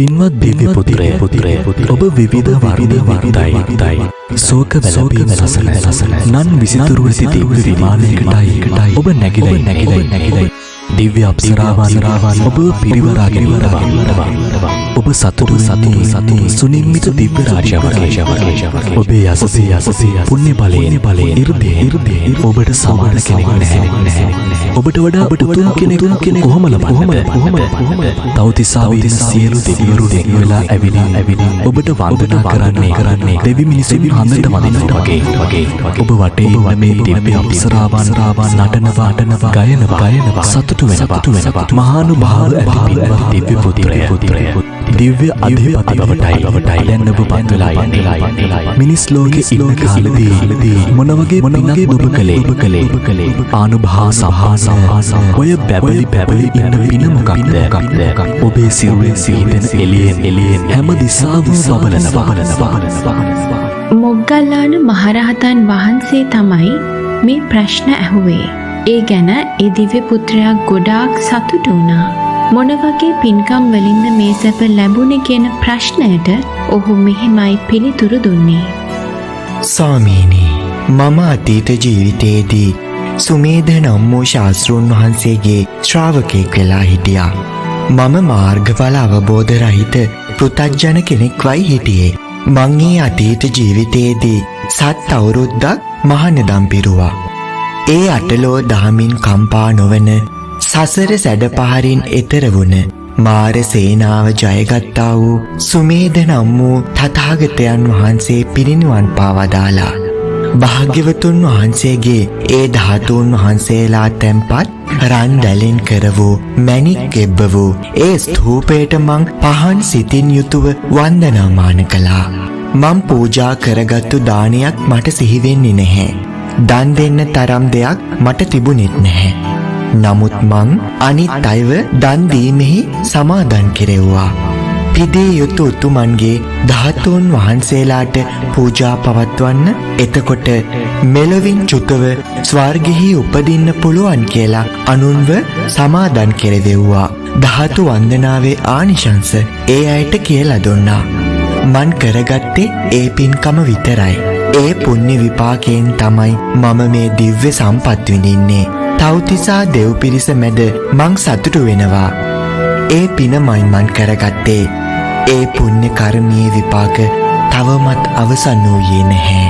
පින්වත් දිව්‍ය පුත්‍රය ඔබ විවිධ වර්ණයි ශෝක වැළපීම් සසන නන් විසිතුරු ඇති දිව්‍ය විමානයකටයි ඔබ නැගිලයි දිව්‍ය අප්සරාවන් ඔබ පිරිවරාගෙන ඉන්නවා. ඔබ සතුටු සුනිම්මිත දිව්‍ය රාජ්‍යවක ඔබේ යසසේ පුණ්‍ය බලයෙන් ඉර්ධයෙන් ඔබට සමාන කෙනෙක් නැහැ. ඔබට වඩා උතුම් කෙනෙක් කොහොම ලබන්නද? තවතිසාවේ සියලු දෙවිවරු දෙක් වෙලා ඇවිලින් ඔබට වන්දනා කරන්නේ දෙවි මිනිසුන් හඳට වදිනවා වගේ. ඔබ වටේ ඉන්න මේ දිව්‍ය අප්සරාවන් නටනවා ගයනවා සතුටු වෙනවා. මහානුභාව ඇති පින්වත් දිව්‍ය පුත්‍රය දිව්‍ය අධිපති බවටයි දැන් ඔබ පත් වෙලා යන්නේ. මිනිස් ලෝකේ ඉන්න කාලෙදී මොන වගේ පිනක් ඔබ කළේ? ආනුභාව සම්පන්න ඔය බැබලි ඉන්න පින මොකක්ද? ඔබේ සිරුරේ සිහින එළියෙන් හැම දිසාවම බබලනවා. මොග්ගල්ලාන මහරහතන් වහන්සේ තමයි මේ ප්‍රශ්න ඇහුවේ. ඒ ගැන ඒ දිව්‍ය පුත්‍රයා ගොඩාක් සතුටු වුණා. මොන වගේ පින්කම් වලින්ද මේ සැප ලැබුණේ කියන ප්‍රශ්නයට ඔහු මෙහෙමයි පිළිතුරු දුන්නේ. ස්වාමීනි, මම අතීත ජීවිතයේදී සුමේධ නම් වූ ශාස්ත්‍රූන් වහන්සේගේ ශ්‍රාවකයෙක් වෙලා හිටියා. මම මාර්ගඵල අවබෝධ රහිත පෘථග්ජන කෙනෙක්වයි හිටියේ. මං ඒ අතීත ජීවිතයේදී සත් අවුරුද්දක් මහණදම් පිරුවා. ඒ අටලෝ දහමින් කම්පා නොවන සසර සැඩපහරින් එතර වුණ මාර සේනාව ජයගත්තා වූ සුමේධ නම් වූ තථාගතයන් වහන්සේ පිරිනිවන් පාවදාලා. භාග්‍යවතුන් වහන්සේගේ ඒ ධාතුන් වහන්සේලා තැන්පත් රන් දැලෙන් කර වූ මැණික් එබ්බ වූ ඒ ස්තූපයට මං පහන් සිතින් යුතුව වන්දනාමාන කළා. මං පූජා කරගත්තු දානයක් මට සිහිවෙන්නේ නැහැ. දන් දෙන්න තරම් දෙයක් මට තිබුණෙත් නැහැ. නමුත් මං අනිත් අයව දන් දීමෙහි සමාදන් කෙරෙව්වා. පිදේ යුතු උතුමන්ගේ ධාතුන් වහන්සේලාට පූජා පවත්වන්න, එතකොට මෙලොවින් චුතව ස්වර්ගෙහි උපදින්න පුළුවන් කියලා අනුන්ව සමාදන් කෙරෙව්වා. ධාතු වන්දනාවේ ආනිශංස ඒ අයට කියලා දුන්නා. මන් කරගත්තේ ඒ පින්කම විතරයි. ඒ පුණ්‍ය විපාකයෙන් තමයි මම මේ දිව්‍ය සම්පත් විඳින්නේ. තව්තිසා දෙව් පිරිස මැද මං සතුටු වෙනවා. ඒ පිනමයි මන් කරගත්තේ. ඒ පුණ්‍ය කර්මයේ විපාක තවමත් අවසන් වූයේ නැහැ.